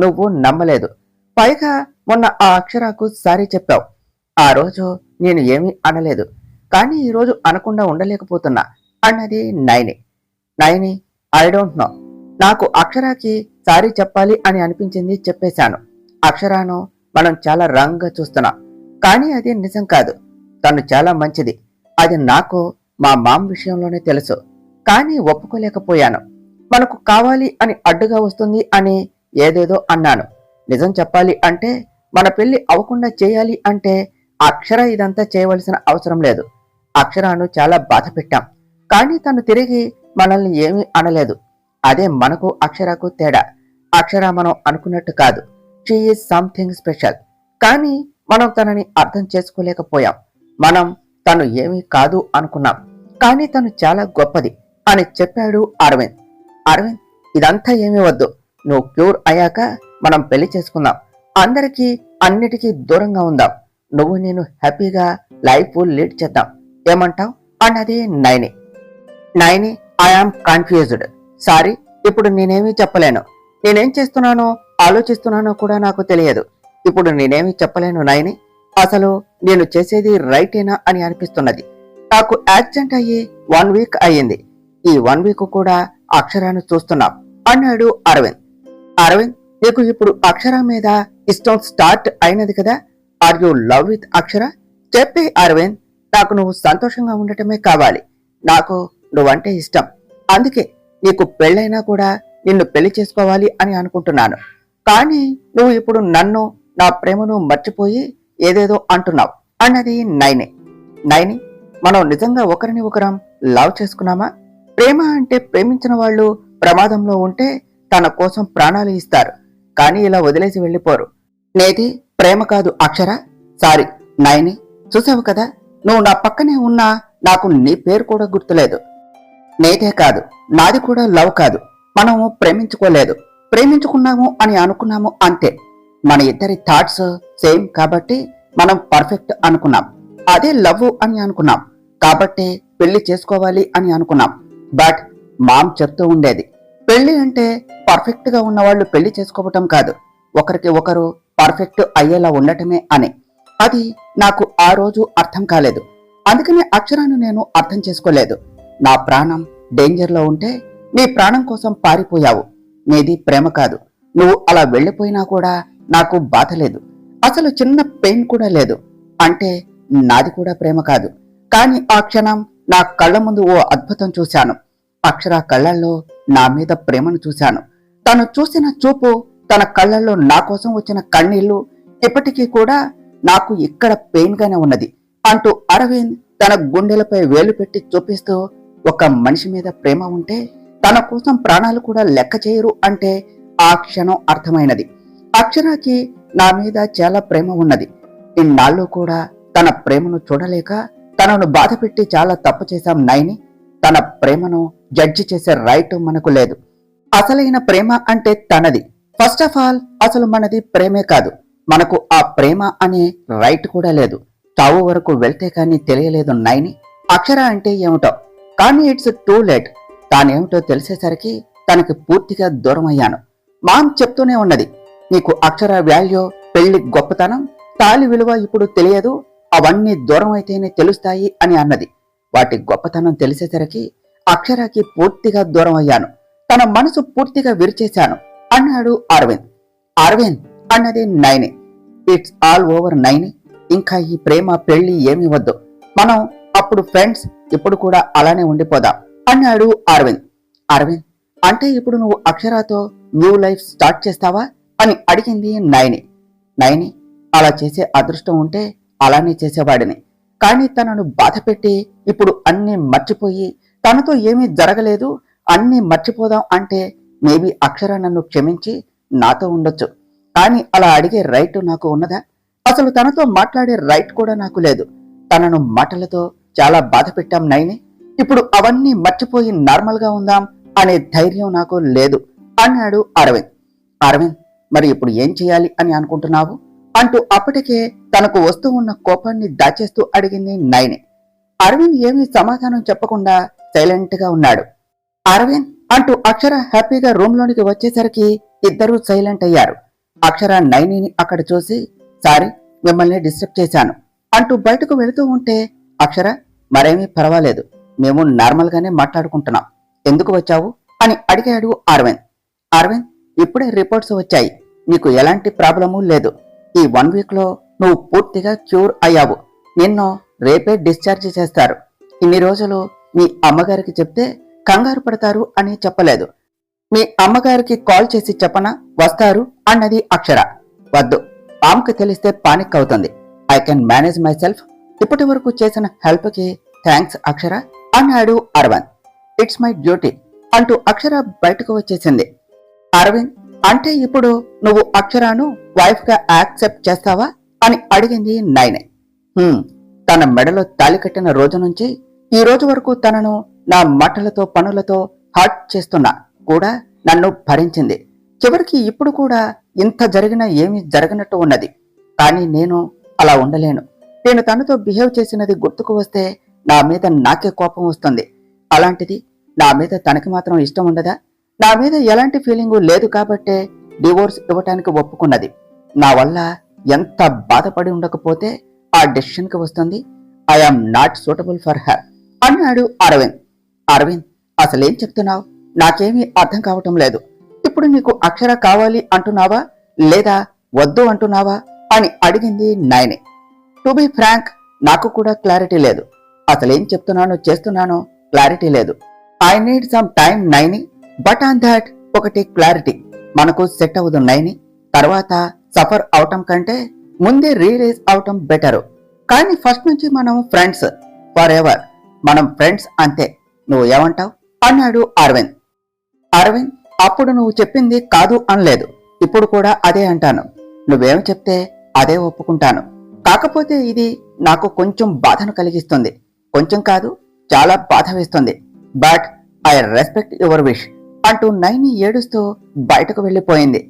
నువ్వు నమ్మలేదు. పైగా మొన్న ఆ అక్షరాకు సారీ చెప్పావు. ఆ రోజు నేను ఏమీ అనలేదు, కానీ ఈరోజు అనకుండా ఉండలేకపోతున్నా అన్నది Naini. Naini, I don't know, నాకు అక్షరాకి సారీ చెప్పాలి అని అనిపించింది, చెప్పేశాను. అక్షరాను మనం చాలా రాంగ్గా చూస్తున్నాం, కానీ అది నిజం కాదు. తను చాలా మంచిది, అది నాకు మా మామ్ విషయంలోనే తెలుసు, కానీ ఒప్పుకోలేకపోయాను. మనకు కావాలి అని అడ్డుగా వస్తుంది అని ఏదేదో అన్నాను. నిజం చెప్పాలి అంటే మన పెళ్లి అవ్వకుండా చేయాలి అంటే అక్షర ఇదంతా చేయవలసిన అవసరం లేదు. అక్షరాను చాలా బాధ పెట్టాం, కానీ తను తిరిగి మనల్ని ఏమీ అనలేదు. అదే మనకు అక్షరకు తేడా. అక్షర మనం అనుకున్నట్టు కాదు. షీ ఈజ్ సంథింగ్ స్పెషల్, కానీ మనం తనని అర్థం చేసుకోలేకపోయాం. మనం తను ఏమీ కాదు అనుకున్నాం, కానీ తను చాలా గొప్పది అని చెప్పాడు అరవింద్. అరవింద్, ఇదంతా ఏమీ వద్దు, నువ్వు క్యూర్ అయ్యాక మనం పెళ్లి చేసుకుందాం, అందరికీ అన్నిటికీ దూరంగా ఉందాం, నువ్వు నేను హ్యాపీగా లైఫ్ లీడ్ చేద్దాం, ఏమంటావ్ అన్నది Naini. Naini, I am confused, sorry, ఇప్పుడు నేనేమీ చెప్పలేను. నేనేం చేస్తున్నానో ఆలోచిస్తున్నానో కూడా నాకు తెలియదు. ఇప్పుడు నేనేమీ చెప్పలేను నైని. అసలు నేను చేసేది రైటేనా అని అనిపిస్తున్నది. నాకు యాక్సిడెంట్ అయ్యి 1 వీక్ అయ్యింది. ఈ 1 వీక్ కూడా అక్షరాన్ని చూస్తున్నాం అన్నాడు అరవింద్. అరవింద్, నీకు ఇప్పుడు అక్షర మీద ఇష్టం స్టార్ట్ అయినది కదా? ఆర్ యు లవ్ విత్ అక్షర? చెప్పే అరవింద్, నాకు నువ్వు సంతోషంగా ఉండటమే కావాలి. నాకు నువ్వంటే ఇష్టం, అందుకే నీకు పెళ్ళైనా కూడా నిన్ను పెళ్లి చేసుకోవాలి అని అనుకుంటున్నాను. కానీ నువ్వు ఇప్పుడు నన్ను, నా ప్రేమను మర్చిపోయి ఏదేదో అంటున్నావు అన్నది నైని. నైని, మనం నిజంగా ఒకరిని ఒకరం లవ్ చేసుకున్నామా? ప్రేమ అంటే ప్రేమించిన వాళ్ళు ప్రమాదంలో ఉంటే తన కోసం ప్రాణాలు ఇస్తారు, కానీ ఇలా వదిలేసి వెళ్ళిపోరు. నేది ప్రేమ కాదు అక్షర. సారీ నైని, చూసావు కదా, నువ్వు నా పక్కనే ఉన్నా నాకు నీ పేరు కూడా గుర్తులేదు. నేదే కాదు, నాది కూడా లవ్ కాదు. మనము ప్రేమించుకోలేదు, ప్రేమించుకున్నాము అని అనుకున్నాము అంతే. మన ఇద్దరి థాట్స్ సేమ్ కాబట్టి మనం పర్ఫెక్ట్ అనుకున్నాం. అదే లవ్ అని అనుకున్నాం కాబట్టి పెళ్లి చేసుకోవాలి అని అనుకున్నాం. బట్ మామ్ చెప్తూ ఉండేది, పెళ్లి అంటే పర్ఫెక్ట్ గా ఉన్న వాళ్ళు పెళ్లి చేసుకోవటం కాదు, ఒకరికి ఒకరు పర్ఫెక్ట్ అయ్యేలా ఉండటమే అని. అది నాకు ఆ రోజు అర్థం కాలేదు, అందుకని అక్షరాన్ని నేను అర్థం చేసుకోలేదు. నా ప్రాణం డేంజర్ లో ఉంటే నీ ప్రాణం కోసం పారిపోయావు. నీది ప్రేమ కాదు. నువ్వు అలా వెళ్ళిపోయినా కూడా నాకు బాధ లేదు, అసలు చిన్న పెయిన్ కూడా లేదు. అంటే నాది కూడా ప్రేమ కాదు. కానీ ఆ క్షణం నా కళ్ళ ముందు ఓ అద్భుతం చూశాను. అక్షర కళ్ళల్లో నా మీద ప్రేమను చూశాను. తను చూసిన చూపు, తన కళ్ళల్లో నా కోసం వచ్చిన కన్నీళ్లు ఇప్పటికీ కూడా నాకు ఇక్కడ పెయిన్ గానే ఉన్నది అంటూ అరవింద్ తన గుండెలపై వేలు పెట్టి చూపిస్తూ, ఒక మనిషి మీద ప్రేమ ఉంటే తన కోసం ప్రాణాలు కూడా లెక్క చేయరు అంటే ఆ క్షణం అర్థమైనది. అక్షరాకి నా మీద చాలా ప్రేమ ఉన్నది. ఇన్నాళ్ళు కూడా తన ప్రేమను చూడలేక తనను బాధ పెట్టి చాలా తప్పు చేశాం నైని. తన ప్రేమను జడ్జి చేసే రైట్ మనకు లేదు. అసలైన ప్రేమ అంటే తనది. ఫస్ట్ ఆఫ్ ఆల్ అసలు మనది ప్రేమే కాదు, మనకు ఆ ప్రేమ అనే రైట్ కూడా లేదు. చావు వరకు వెళ్తే కానీ తెలియలేదు నైని అక్షర అంటే ఏమిటో. కానీ ఇట్స్ టూ లేట్. తానేమిటో తెలిసేసరికి తనకి పూర్తిగా దూరం అయ్యాను. మామ్ చెప్తూనే ఉన్నది, నీకు అక్షర వాల్యూ, పెళ్లి గొప్పతనం, తాలి విలువ ఇప్పుడు తెలియదు, అవన్నీ దూరం అయితేనే తెలుస్తాయి అని అన్నది. వాటి గొప్పతనం తెలిసేసరికి అక్షరకి పూర్తిగా దూరం అయ్యాను. తన మనసు పూర్తిగా విరిచేశాను అన్నాడు అరవింద్. అరవింద్ అన్నది Naini. It's all over Naini. ఇంకా ఈ ప్రేమ పెళ్లి ఏమీ వద్దు. మనం అప్పుడు ఫ్రెండ్స్, ఇప్పుడు కూడా అలానే ఉండిపోదాం అన్నాడు అరవింద్. అరవింద్, అంటే ఇప్పుడు నువ్వు అక్షరాతో న్యూ లైఫ్ స్టార్ట్ చేస్తావా అని అడిగింది నైని. నైని, అలా చేసే అదృష్టం ఉంటే అలానే చేసేవాడిని, కానీ తనను బాధ పెట్టి ఇప్పుడు అన్నీ మర్చిపోయి తనతో ఏమీ జరగలేదు అన్నీ మర్చిపోదాం అంటే మేబీ అక్షర నన్ను క్షమించి నాతో ఉండొచ్చు. కానీ అలా అడిగే రైట్ నాకు ఉన్నదా? అసలు తనతో మాట్లాడే రైట్ కూడా నాకు లేదు. తనను మాటలతో చాలా బాధ పెట్టాం నైని. ఇప్పుడు అవన్నీ మర్చిపోయి నార్మల్ గా ఉందాం అనే ధైర్యం నాకు లేదు అన్నాడు అరవింద్. అరవింద్, మరి ఇప్పుడు ఏం చేయాలి అని అనుకుంటున్నావు అంటూ అప్పటికే తనకు వస్తూ ఉన్న కోపాన్ని దాచేస్తూ అడిగింది నైని. అరవింద్ ఏమీ సమాధానం చెప్పకుండా సైలెంట్ గా ఉన్నాడు. అరవింద్ అంటూ అక్షర హ్యాపీగా రూమ్ లోనికి వచ్చేసరికి ఇద్దరూ సైలెంట్ అయ్యారు. అక్షర నైనిని అక్కడ చూసి, సారీ మిమ్మల్ని డిస్టర్బ్ చేశాను అంటూ బయటకు వెళుతూ ఉంటే, అక్షర మరేమీ పర్వాలేదు, మేము నార్మల్ గానే మాట్లాడుకుంటున్నాం, ఎందుకు వచ్చావు అని అడిగాడు అరవింద్. అరవింద్, ఇప్పుడే రిపోర్ట్స్ వచ్చాయి, నీకు ఎలాంటి ప్రాబ్లము లేదు, ఈ 1 వీక్ లో నువ్వు పూర్తిగా క్యూర్ అయ్యావు, నిన్ను రేపే డిశ్చార్జ్ చేస్తారు, ఇన్ని రోజులు మీ అమ్మగారికి చెప్తే కంగారు పడతారు అని చెప్పలేదు, మీ అమ్మగారికి కాల్ చేసి చెప్పనా వస్తారు అన్నది అక్షర. వద్దు, ఆమెకు తెలిస్తే పానిక్ అవుతుంది, I can manage my self, ఇప్పటి వరకు చేసిన హెల్ప్ కి థ్యాంక్స్ అక్షర అన్నాడు అరవింద్. ఇట్స్ మై డ్యూటీ అంటూ అక్షర బయటకు వచ్చేసింది. అరవింద్, అంటే ఇప్పుడు నువ్వు అక్షరాను వైఫ్ గా యాక్సెప్ట్ చేస్తావా అని అడిగింది నైని. తన మెడలో తాళి కట్టిన రోజు నుంచి ఈ రోజు వరకు తనను నా మాటలతో పనులతో హర్ట్ చేస్తున్నా కూడా నన్ను భరించింది, చివరికి ఇప్పుడు కూడా ఇంత జరిగినా ఏమీ జరగనట్టు ఉన్నది, కానీ నేను అలా ఉండలేను, నేను తనతో బిహేవ్ చేసినది గుర్తుకు వస్తే నా మీద నాకే కోపం వస్తుంది, అలాంటిది నా మీద తనకి మాత్రం ఇష్టం ఉండదా, నా మీద ఎలాంటి ఫీలింగు లేదు కాబట్టే డివోర్స్ ఇవ్వటానికి ఒప్పుకున్నది, నా వల్ల ఎంత బాధపడి ఉండకపోతే ఆ డెసిషన్ కి వస్తుంది, I am not suitable for her అన్నాడు అరవింద్. అరవింద్, అసలేం చెప్తున్నావు, నాకేమీ అర్థం కావటం లేదు, ఇప్పుడు నీకు అక్షర కావాలి అంటున్నావా లేదా వద్దు అంటున్నావా అని అడిగింది నైని. టు బి ఫ్రాంక్, నాకు కూడా క్లారిటీ లేదు, అసలేం చెప్తున్నానో చేస్తున్నానో క్లారిటీ లేదు, I need some time Naini, but on that ఒకటి క్లారిటీ, మనకు సెట్ అవ్వదు నైని, తర్వాత సఫర్ అవటం కంటే ముందే రియలైజ్ అవటం బెటరు, కానీ ఫస్ట్ నుంచి మనం ఫ్రెండ్స్ ఫర్ ఎవర్, మనం ఫ్రెండ్స్ అంతే, నువ్వు ఏమంటావు అన్నాడు అరవింద్. అరవింద్, అప్పుడు నువ్వు చెప్పింది కాదు అనలేదు, ఇప్పుడు కూడా అదే అంటాను, నువ్వేం చెప్తే అదే ఒప్పుకుంటాను, కాకపోతే ఇది నాకు కొంచెం బాధను కలిగిస్తుంది, కొంచెం కాదు చాలా బాధ వేస్తుంది, but I respect your wish అంటూ నైని ఏడుస్తూ బయటకు వెళ్లిపోయింది.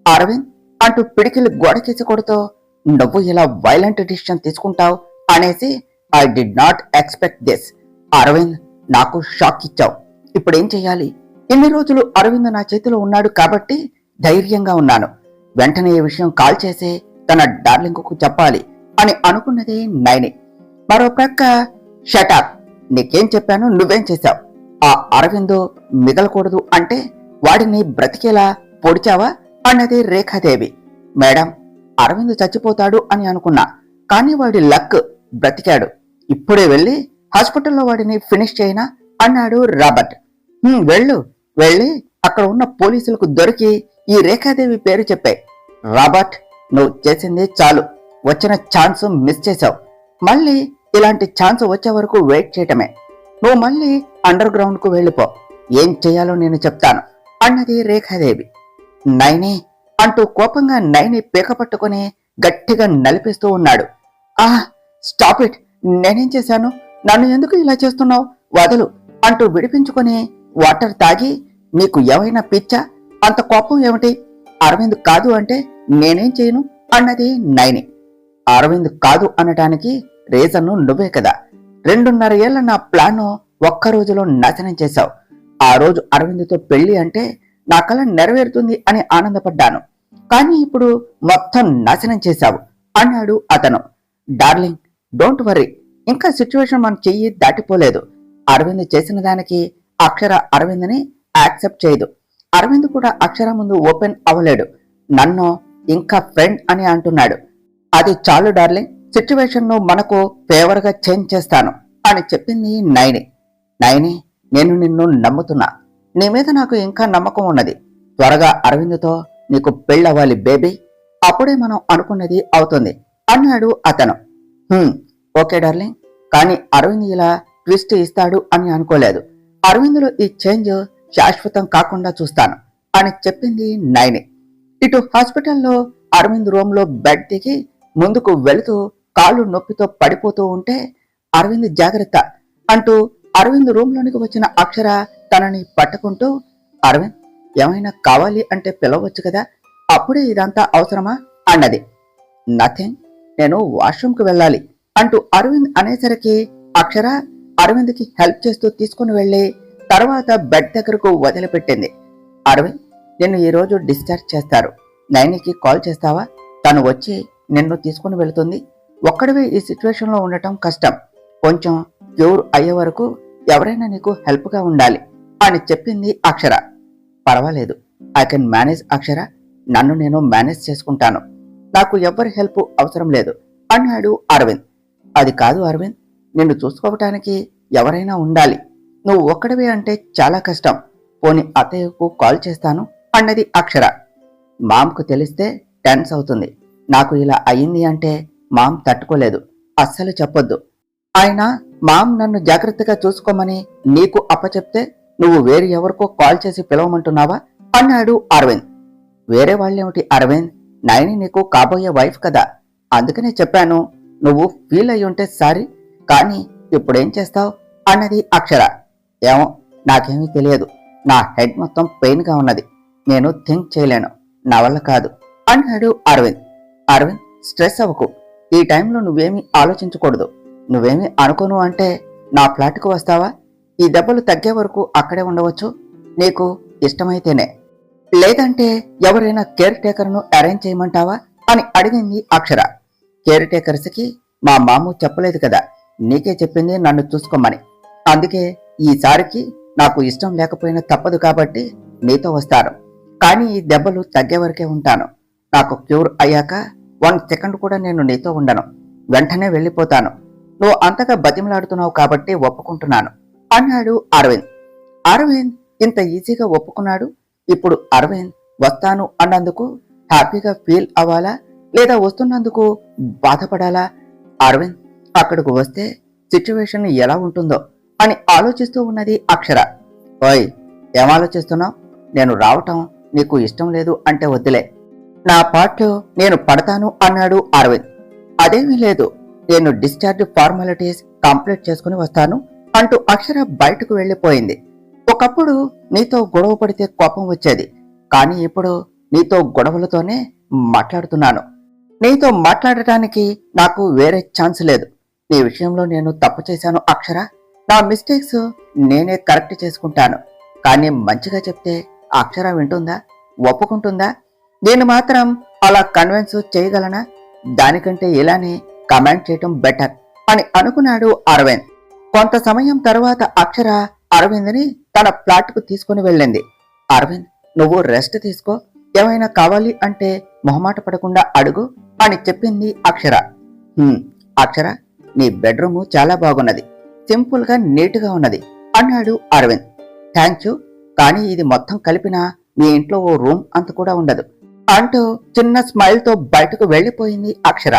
అరవింద్ అంటూ పిడికిలు గోడకేసి కొడుతూ, నువ్వు ఇలా వైలెంట్ డిసిషన్ తీసుకుంటావు అనేసి I did not expect this, Aravind నాకు షాక్ ఇచ్చావు, ఇప్పుడేం చెయ్యాలి, ఇన్ని రోజులు అరవింద్ నా చేతిలో ఉన్నాడు కాబట్టి ధైర్యంగా ఉన్నాను, వెంటనే ఈ విషయం కాల్ చేసి తన డార్లింగ్ కు చెప్పాలి అని అనుకున్నది నైని. మరో ప్రక్క షటాప్, నీకేం చెప్పాను నువ్వేం చేశావు, ఆ అరవిందు మిగలకూడదు అంటే వాడిని బ్రతికేలా పొడిచావా అన్నది రేఖాదేవి. మేడం, అరవింద్ చచ్చిపోతాడు అని అనుకున్నా, కానీ వాడి లక్ బ్రతికాడు, ఇప్పుడే వెళ్ళి హాస్పిటల్లో వాడిని ఫినిష్ చేయనా అన్నాడు రాబర్ట్. వెళ్ళి అక్కడ ఉన్న పోలీసులకు దొరికి ఈ రేఖాదేవి పేరు చెప్పాయి. రాబర్ట్, నువ్వు చేసింది చాలు, వచ్చిన ఛాన్స్ మిస్ చేశావు, మళ్ళీ ఇలాంటి ఛాన్స్ వచ్చే వరకు వెయిట్ చేయటమే, నువ్వు మళ్ళీ అండర్ గ్రౌండ్ కు వెళ్ళిపో, ఏం చేయాలో నేను చెప్తాను అన్నది రేఖాదేవి. నైని అంటూ కోపంగా నైని పీక పట్టుకుని గట్టిగా నలిపిస్తూ ఉన్నాడు. స్టాప్ ఇట్, నేనేం చేశాను, నన్ను ఎందుకు ఇలా చేస్తున్నావు, వదలు అంటూ విడిపించుకొని వాటర్ తాగి, నీకు ఏమైనా పిచ్చా, అంత కోపం ఏమిటి, అరవింద్ కాదు అంటే నేనేం చేయను అన్నది నైని. అరవింద్ కాదు అనటానికి రీజన్ నువ్వే కదా, 2.5 ఏళ్ల నా ప్లాన్ ఒక్క రోజులో నాశనం చేశావు, ఆ రోజు అరవింద్తో పెళ్లి అంటే నా కల నెరవేరుతుంది అని ఆనందపడ్డాను, కానీ ఇప్పుడు మొత్తం నాశనం చేశావు అన్నాడు అతను. డార్లింగ్, డోంట్ వర్రీ, ఇంకా సిచ్యువేషన్ మన చెయ్యి దాటిపోలేదు, అరవింద్ చేసిన దానికి అక్షర అరవింద్ని యాక్సెప్ట్ చేయదు, అరవింద్ కూడా అక్షర ముందు ఓపెన్ అవ్వలేడు, నన్ను ఇంకా ఫ్రెండ్ అని అంటున్నాడు, అది చాలు డార్లింగ్, సిచ్యువేషన్ ను మనకు ఫేవర్ గా చేంజ్ చేస్తాను అని చెప్పింది నైని. నైని, నేను నిన్ను నమ్ముతున్నా, నీ మీద నాకు ఇంకా నమ్మకం ఉన్నది, త్వరగా అరవింద్తో నీకు పెళ్ళవ్వాలి బేబీ, అప్పుడే మనం అనుకున్నది అవుతుంది అన్నాడు అతను. ఓకే డార్లింగ్, కానీ అరవింద్ ఇలా ట్విస్ట్ ఇస్తాడు అని అనుకోలేదు, అరవింద్లో ఈ చేంజ్ శాశ్వతం కాకుండా చూస్తాను అని చెప్పింది నైని. ఇటు హాస్పిటల్లో అరవింద్ రూమ్ లో బెడ్ దిగి ముందుకు వెళుతూ కాళ్ళు నొప్పితో పడిపోతూ ఉంటే, అరవింద్ జాగ్రత్త అంటూ అరవింద్ రూమ్ లోనికి వచ్చిన అక్షర తనని పట్టుకుంటూ, అరవింద్, ఏమైనా కావాలి అంటే పిలవచ్చు కదా, అప్పుడే ఇదంతా అవసరమా అన్నది. నథింగ్, నేను వాష్రూమ్కి వెళ్ళాలి అంటూ అరవింద్ అనేసరికి అక్షర అరవింద్కి హెల్ప్ చేస్తూ తీసుకుని వెళ్ళి తర్వాత బెడ్ దగ్గరకు వదిలిపెట్టింది. అరవింద్, నిన్ను ఈరోజు డిశ్చార్జ్ చేస్తారు. నైనికి కాల్ చేస్తావా? తను వచ్చి నిన్ను తీసుకుని వెళుతుంది. ఒక్కడివే ఈ సిచ్యువేషన్లో ఉండటం కష్టం. కొంచెం క్యూర్ అయ్యే వరకు ఎవరైనా నీకు హెల్ప్గా ఉండాలి అని చెప్పింది అక్షర. పర్వాలేదు, ఐ కెన్ మేనేజ్ అక్షర. నన్ను నేను మేనేజ్ చేసుకుంటాను. నాకు ఎవ్వరి హెల్ప్ అవసరం లేదు అన్నాడు అరవింద్. అది కాదు అరవింద్, నిన్ను చూసుకోవటానికి ఎవరైనా ఉండాలి. నువ్వు ఒక్కడివే అంటే చాలా కష్టం. పోని అత్తయ్యకు కాల్ చేస్తాను అన్నది అక్షర. మామ్కు తెలిస్తే టెన్స్ అవుతుంది. నాకు ఇలా అయింది అంటే మామ్ తట్టుకోలేదు. అస్సలు చెప్పొద్దు. ఆయన మామ్ నన్ను జాగ్రత్తగా చూసుకోమని నీకు అప్పచెప్తే నువ్వు వేరే ఎవరికో కాల్ చేసి పిలవమంటున్నావా అన్నాడు అరవింద్. వేరే వాళ్ళేమిటి అరవింద్, నైని నీకు కాబోయే వైఫ్ కదా, అందుకనే చెప్పాను. నువ్వు ఫీల్ అయ్యి ఉంటే సారీ, కానీ ఇప్పుడేం చేస్తావు అన్నది అక్షర. ఏమో, నాకేమీ తెలియదు. నా హెడ్ మొత్తం పెయిన్గా ఉన్నది. నేను థింక్ చేయలేను. నా వల్ల కాదు అన్నాడు అరవింద్. అరవింద్, స్ట్రెస్ అవ్వకు. ఈ టైంలో నువ్వేమీ ఆలోచించకూడదు. నువ్వేమీ అనుకోను అంటే నా ఫ్లాట్కు వస్తావా? ఈ దెబ్బలు తగ్గే వరకు అక్కడే ఉండవచ్చు. నీకు ఇష్టమైతేనే, లేదంటే ఎవరైనా కేర్ టేకర్ను అరేంజ్ చేయమంటావా అని అడిగింది అక్షర. కేర్ టేకర్స్కి మా మాము చెప్పలేదు కదా, నీకే చెప్పింది నన్ను చూసుకోమని. అందుకే ఈసారికి నాకు ఇష్టం లేకపోయినా తప్పదు కాబట్టి నీతో వస్తాను. కానీ ఈ దెబ్బలు తగ్గే వరకే ఉంటాను. నాకు క్యూర్ అయ్యాక 1 సెకండ్ కూడా నేను నీతో ఉండను. వెంటనే వెళ్ళిపోతాను. నువ్వు అంతగా బతిమలాడుతున్నావు కాబట్టి ఒప్పుకుంటున్నాను అన్నాడు అరవింద్. అరవింద్ ఇంత ఈజీగా ఒప్పుకున్నాడు. ఇప్పుడు అరవింద్ వస్తాను అన్నందుకు హ్యాపీగా ఫీల్ అవ్వాలా, లేదా వస్తున్నందుకు బాధపడాలా? అరవింద్ అక్కడికి వస్తే సిచ్యువేషన్ ఎలా ఉంటుందో అని ఆలోచిస్తూ ఉన్నది అక్షర. ఓయ్, ఏం ఆలోచిస్తున్నావు? నేను రావటం నీకు ఇష్టం లేదు అంటే వద్దులే. నా పాటలో నేను పడతాను అన్నాడు అరవింద్. అదేమీ లేదు, నేను డిశ్చార్జ్ ఫార్మాలిటీస్ కంప్లీట్ చేసుకుని వస్తాను అంటూ అక్షర బయటకు వెళ్ళిపోయింది. ఒకప్పుడు నీతో గొడవ పడితే కోపం వచ్చేది, కానీ ఇప్పుడు నీతో గొడవలతోనే మాట్లాడుతున్నాను. నీతో మాట్లాడటానికి నాకు వేరే ఛాన్స్ లేదు. నీ విషయంలో నేను తప్పు చేశాను అక్షర. నా మిస్టేక్స్ నేనే కరెక్ట్ చేసుకుంటాను. కానీ మంచిగా చెప్తే అక్షర వింటుందా, ఒప్పుకుంటుందా? నేను మాత్రం అలా కన్విన్స్ చేయగలనా? దానికంటే ఇలానే కమెంట్ చేయటం బెటర్ అని అనుకున్నాడు అరవింద్. కొంత సమయం తర్వాత అక్షర అరవింద్ని తన ఫ్లాట్కు తీసుకుని వెళ్ళింది. అరవింద్, నువ్వు రెస్ట్ తీసుకో. ఏమైనా కావాలి అంటే మొహమాట పడకుండా అడుగు అని చెప్పింది అక్షర. అక్షర, నీ బెడ్రూమ్ చాలా బాగున్నది. సింపుల్ గా నీట్గా ఉన్నది అన్నాడు అరవింద్. థ్యాంక్ యూ, కానీ ఇది మొత్తం కలిపిన మీ ఇంట్లో ఓ రూమ్ అంత కూడా ఉండదు అంటూ చిన్న స్మైల్ తో బయటకు వెళ్ళిపోయింది అక్షర.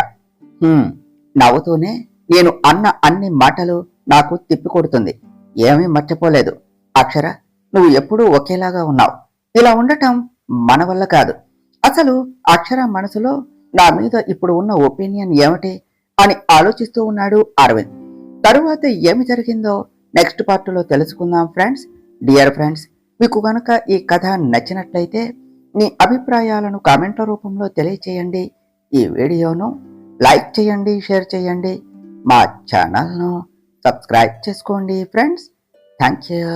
నవ్వుతూనే నేను అన్న అన్ని మాటలు నాకు తిప్పికొడుతుంది. ఏమీ మర్చిపోలేదు అక్షర. నువ్వు ఎప్పుడూ ఒకేలాగా ఉన్నావు. ఇలా ఉండటం మన వల్ల కాదు. అసలు అక్షర మనసులో నా మీద ఇప్పుడు ఉన్న ఒపీనియన్ ఏమిటి అని ఆలోచిస్తూ ఉన్నాడు అరవింద్. తరువాత ఏమి జరిగిందో నెక్స్ట్ పార్ట్లో తెలుసుకుందాం ఫ్రెండ్స్. డియర్ ఫ్రెండ్స్, మీకు కనుక ఈ కథ నచ్చినట్లయితే మీ అభిప్రాయాలను కామెంట్ల రూపంలో తెలియచేయండి. ఈ వీడియోను లైక్ చేయండి, షేర్ చేయండి. మా ఛానల్ను సబ్స్క్రైబ్ చేసుకోండి ఫ్రెండ్స్. Thank you.